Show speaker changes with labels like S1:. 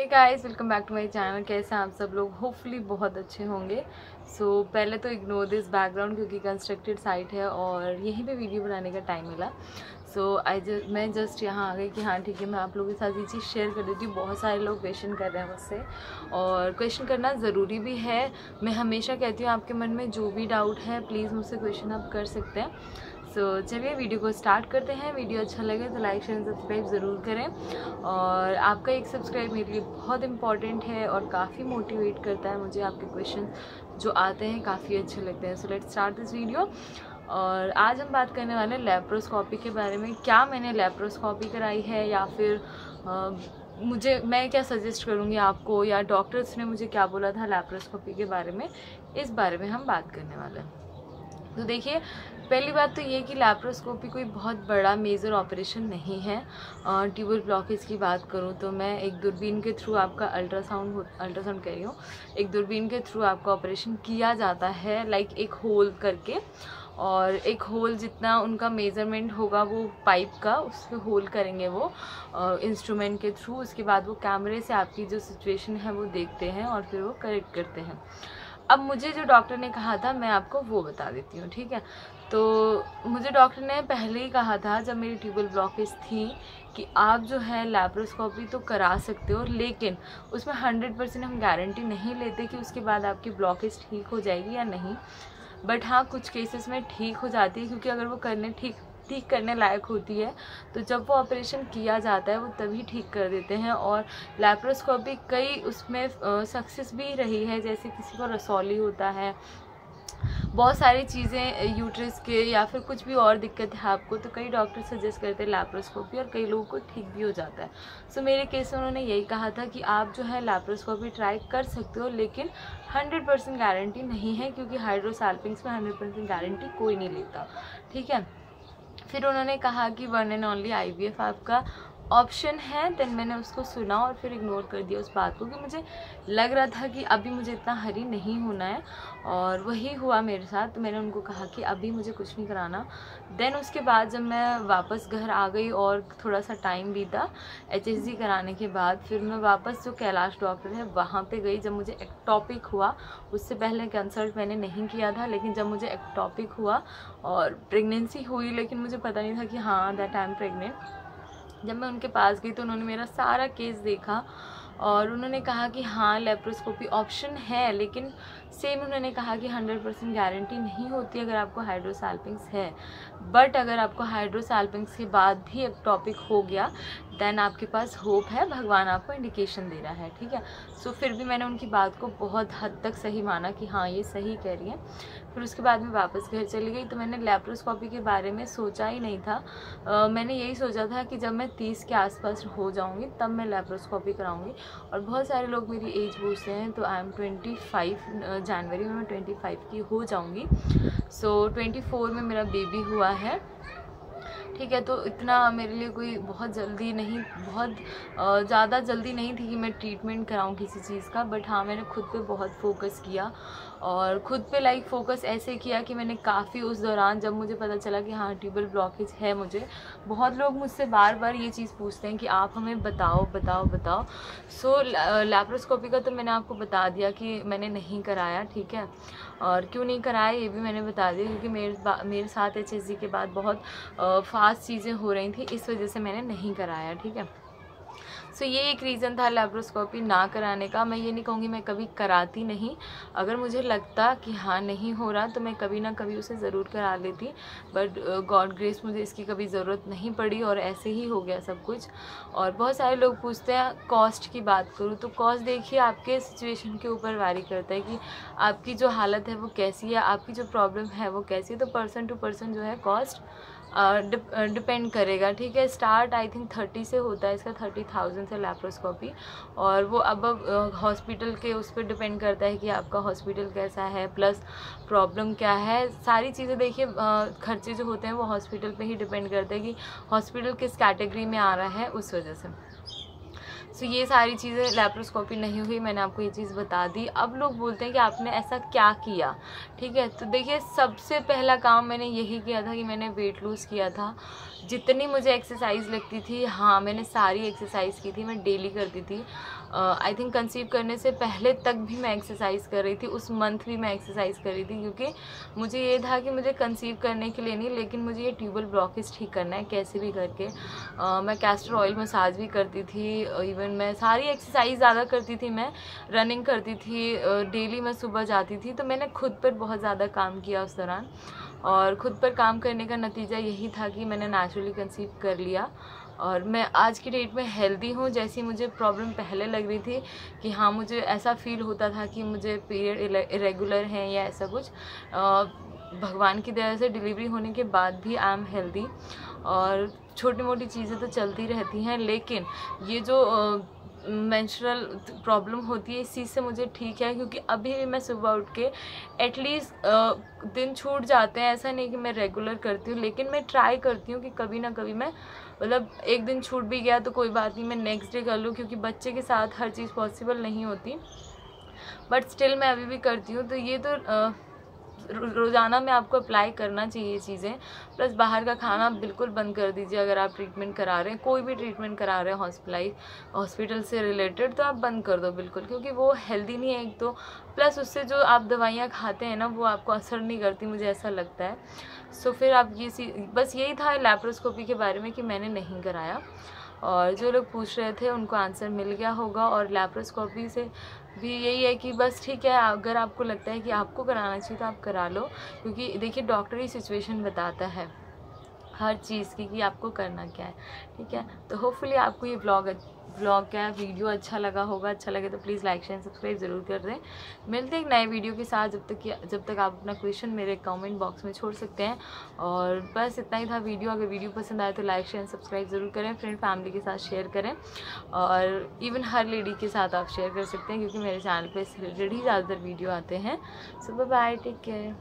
S1: Guys, welcome back to my channel. कैसे हैं आप सब लोग? होपफुली बहुत अच्छे होंगे। पहले तो इग्नोर दिस बैकग्राउंड क्योंकि कंस्ट्रक्टेड साइट है और यहीं पे वीडियो बनाने का टाइम मिला। मैं जस्ट यहाँ आ गई कि हाँ ठीक है, मैं आप लोगों के साथ ये चीज़ शेयर कर देती हूँ। बहुत सारे लोग क्वेश्चन कर रहे हैं मुझसे और क्वेश्चन करना ज़रूरी भी है। मैं हमेशा कहती हूँ आपके मन में जो भी डाउट है प्लीज़ मुझसे क्वेश्चन आप कर सकते हैं। चलिए वीडियो को स्टार्ट करते हैं। वीडियो अच्छा लगे तो लाइक शेयर सब्सक्राइब ज़रूर करें और आपका एक सब्सक्राइब मेरे लिए बहुत इंपॉर्टेंट है और काफ़ी मोटिवेट करता है मुझे। आपके क्वेश्चन जो आते हैं काफ़ी अच्छे लगते हैं। Let's start this video. और आज हम बात करने वाले हैं लेप्रोस्कोपी के बारे में। क्या मैंने लेप्रोस्कोपी कराई है या फिर मैं क्या सजेस्ट करूँगी आपको, या डॉक्टर्स ने मुझे क्या बोला था लेप्रोस्कोपी के बारे में, इस बारे में हम बात करने वाले हैं। तो देखिए, पहली बात तो ये कि लैप्रोस्कोपी कोई बहुत बड़ा मेजर ऑपरेशन नहीं है। ट्यूबर ब्लॉकेज की बात करूँ तो मैं एक दूरबीन के थ्रू आपका अल्ट्रासाउंड कह रही हूँ, एक दूरबीन के थ्रू आपका ऑपरेशन किया जाता है, लाइक एक होल करके, और एक होल जितना उनका मेज़रमेंट होगा वो पाइप का, उसमें होल करेंगे वो इंस्ट्रूमेंट के थ्रू। उसके बाद वो कैमरे से आपकी जो सिचुएशन है वो देखते हैं और फिर वो करेक्ट करते हैं। अब मुझे जो डॉक्टर ने कहा था मैं आपको वो बता देती हूँ, ठीक है। तो मुझे डॉक्टर ने पहले ही कहा था जब मेरी ट्यूबल ब्लॉकेज थी कि आप जो है लैप्रोस्कोपी तो करा सकते हो, लेकिन उसमें 100% हम गारंटी नहीं लेते कि उसके बाद आपकी ब्लॉकेज ठीक हो जाएगी या नहीं। बट हाँ, कुछ केसेस में ठीक हो जाती है, क्योंकि अगर वो ठीक करने लायक होती है तो जब वो ऑपरेशन किया जाता है वो तभी ठीक कर देते हैं। और लैप्रोस्कोपी कई उसमें सक्सेस भी रही है, जैसे किसी को रसौली होता है, बहुत सारी चीज़ें यूट्रस के, या फिर कुछ भी और दिक्कत है आपको, तो कई डॉक्टर सजेस्ट करते हैं लैप्रोस्कोपी और कई लोगों को ठीक भी हो जाता है। मेरे केस में उन्होंने यही कहा था कि आप जो है लैप्रोस्कोपी ट्राई कर सकते हो, लेकिन 100% गारंटी नहीं है, क्योंकि हाइड्रोसाल्पिंग्स में 100% गारंटी कोई नहीं लेता, ठीक है। फिर उन्होंने कहा कि वन एंड ओनली IVF आपका ऑप्शन है। देन मैंने उसको सुना और फिर इग्नोर कर दिया उस बात को, कि मुझे लग रहा था कि अभी मुझे इतना हरी नहीं होना है, और वही हुआ मेरे साथ। तो मैंने उनको कहा कि अभी मुझे कुछ नहीं कराना। देन उसके बाद जब मैं वापस घर आ गई और थोड़ा सा टाइम बीता HSG कराने के बाद, फिर मैं वापस जो कैलाश डॉक्टर है वहाँ पे गई। जब मुझे एक्टॉपिक हुआ, उससे पहले कंसल्ट मैंने नहीं किया था, लेकिन जब मुझे एक्टॉपिक हुआ और प्रेगनेंसी हुई, लेकिन मुझे पता नहीं था कि हाँ दैट आई एम प्रेग्नेंट। जब मैं उनके पास गई तो उन्होंने मेरा सारा केस देखा और उन्होंने कहा कि हाँ लेप्रोस्कोपी ऑप्शन है, लेकिन सेम उन्होंने कहा कि 100% गारंटी नहीं होती अगर आपको हाइड्रोसाल्पिंग्स है। बट अगर आपको हाइड्रोसाल्पिंग्स के बाद भी एक्टॉपिक हो गया देन आपके पास होप है, भगवान आपको इंडिकेशन दे रहा है, ठीक है। फिर भी मैंने उनकी बात को बहुत हद तक सही माना कि हाँ ये सही कह रही है। फिर उसके बाद मैं वापस घर चली गई। तो मैंने लेप्रोस्कोपी के बारे में सोचा ही नहीं था। मैंने यही सोचा था कि जब मैं 30 के आसपास हो जाऊंगी तब मैं लेप्रोस्कोपी कराऊंगी। और बहुत सारे लोग मेरी एज पूछते हैं, तो आई एम 25, जनवरी में मैं 25 की हो जाऊंगी। 24 में मेरा बेबी हुआ है, ठीक है। तो इतना मेरे लिए कोई बहुत जल्दी नहीं, बहुत ज़्यादा जल्दी नहीं थी कि मैं ट्रीटमेंट कराऊं किसी चीज़ का। बट हाँ, मैंने खुद पे बहुत फोकस किया और खुद पे लाइक फोकस ऐसे किया कि मैंने काफ़ी उस दौरान, जब मुझे पता चला कि हाँ ट्यूबल ब्लॉकेज है मुझे, बहुत लोग मुझसे बार बार ये चीज़ पूछते हैं कि आप हमें बताओ। लैप्रोस्कोपी का तो मैंने आपको बता दिया कि मैंने नहीं कराया, ठीक है। और क्यों नहीं कराया ये भी मैंने बता दिया, क्योंकि मेरे साथ HSG के बाद बहुत फास्ट चीज़ें हो रही थी, इस वजह से मैंने नहीं कराया, ठीक है। ये एक रीज़न था लैप्रोस्कोपी ना कराने का। मैं ये नहीं कहूँगी मैं कभी कराती नहीं, अगर मुझे लगता कि हाँ नहीं हो रहा तो मैं कभी ना कभी उसे ज़रूर करा लेती। बट गॉड ग्रेस मुझे इसकी कभी ज़रूरत नहीं पड़ी और ऐसे ही हो गया सब कुछ। और बहुत सारे लोग पूछते हैं कॉस्ट की बात करूँ तो कॉस्ट देखिए आपके सिचुएशन के ऊपर वैरी करता है कि आपकी जो हालत है वो कैसी है, आपकी जो प्रॉब्लम है वो कैसी है। तो पर्सन टू पर्सन जो है कॉस्ट डिपेंड करेगा, ठीक है। स्टार्ट आई थिंक 30 से होता है इसका, 30,000 से लैप्रोस्कोपी। और वो अब हॉस्पिटल के उस पर डिपेंड करता है कि आपका हॉस्पिटल कैसा है, प्लस प्रॉब्लम क्या है, सारी चीज़ें देखिए। खर्चे जो होते हैं वो हॉस्पिटल पे ही डिपेंड करते हैं कि हॉस्पिटल किस कैटेगरी में आ रहा है, उस वजह से। ये सारी चीज़ें लैप्रोस्कोपी नहीं हुई, मैंने आपको ये चीज़ बता दी। अब लोग बोलते हैं कि आपने ऐसा क्या किया, ठीक है। तो देखिए, सबसे पहला काम मैंने यही किया था कि मैंने वेट लूज़ किया था। जितनी मुझे एक्सरसाइज लगती थी, हाँ मैंने सारी एक्सरसाइज की थी, मैं डेली करती थी। आई थिंक कंसीव करने से पहले तक भी मैं एक्सरसाइज कर रही थी, उस मंथ भी मैं एक्सरसाइज कर रही थी, क्योंकि मुझे ये था कि मुझे कंसीव करने के लिए नहीं, लेकिन मुझे ये ट्यूबल ब्लॉकेज ठीक करना है कैसे भी करके। मैं कैस्टर ऑयल मसाज भी करती थी, इवन मैं सारी एक्सरसाइज ज़्यादा करती थी, मैं रनिंग करती थी, डेली मैं सुबह जाती थी। तो मैंने खुद पर बहुत ज़्यादा काम किया उस दौरान, और ख़ुद पर काम करने का नतीजा यही था कि मैंने नेचुरली कंसीव कर लिया। और मैं आज की डेट में हेल्दी हूँ। जैसी मुझे प्रॉब्लम पहले लग रही थी कि हाँ मुझे ऐसा फील होता था कि मुझे पीरियड इरेगुलर हैं या ऐसा कुछ, भगवान की दया से डिलीवरी होने के बाद भी आई एम हेल्दी। और छोटी मोटी चीज़ें तो चलती रहती हैं, लेकिन ये जो मेंस्ट्रुअल प्रॉब्लम होती है, इस चीज़ से मुझे ठीक है, क्योंकि अभी भी मैं सुबह उठ के एटलीस्ट दिन छूट जाते हैं, ऐसा नहीं कि मैं रेगुलर करती हूँ, लेकिन मैं ट्राई करती हूँ कि कभी ना कभी मैं, मतलब एक दिन छूट भी गया तो कोई बात नहीं, मैं नेक्स्ट डे कर लूँ, क्योंकि बच्चे के साथ हर चीज़ पॉसिबल नहीं होती, बट स्टिल मैं अभी भी करती हूँ। तो ये तो रोज़ाना में आपको अप्लाई करना चाहिए ये चीज़ें। प्लस बाहर का खाना बिल्कुल बंद कर दीजिए। अगर आप ट्रीटमेंट करा रहे हैं, कोई भी ट्रीटमेंट करा रहे हैं हॉस्पिटल से रिलेटेड, तो आप बंद कर दो बिल्कुल, क्योंकि वो हेल्दी नहीं है एक तो, प्लस उससे जो आप दवाइयाँ खाते हैं ना वो आपको असर नहीं करती, मुझे ऐसा लगता है। सो फिर आप बस यही था लैप्रोस्कोपी के बारे में कि मैंने नहीं कराया, और जो लोग पूछ रहे थे उनको आंसर मिल गया होगा। और लैप्रोस्कोपी से भी यही है कि बस ठीक है, अगर आपको लगता है कि आपको कराना चाहिए तो आप करा लो, क्योंकि देखिए डॉक्टर ही सिचुएशन बताता है हर चीज़ की कि आपको करना क्या है, ठीक है। तो होपफुली आपको ये व्लॉग क्या वीडियो अच्छा लगा होगा। अच्छा लगे तो प्लीज़ लाइक शेयर सब्सक्राइब ज़रूर कर दें। मिलते हैं एक नए वीडियो के साथ, जब तक आप अपना क्वेश्चन मेरे कमेंट बॉक्स में छोड़ सकते हैं। और बस इतना ही था वीडियो। अगर वीडियो पसंद आए तो लाइक शेयर सब्सक्राइब ज़रूर करें, फ्रेंड फैमिली के साथ शेयर करें, और इवन हर लेडी के साथ आप शेयर कर सकते हैं, क्योंकि मेरे चैनल पर इस रिलेटेड ही ज़्यादातर वीडियो आते हैं। सो बाय, टेक केयर।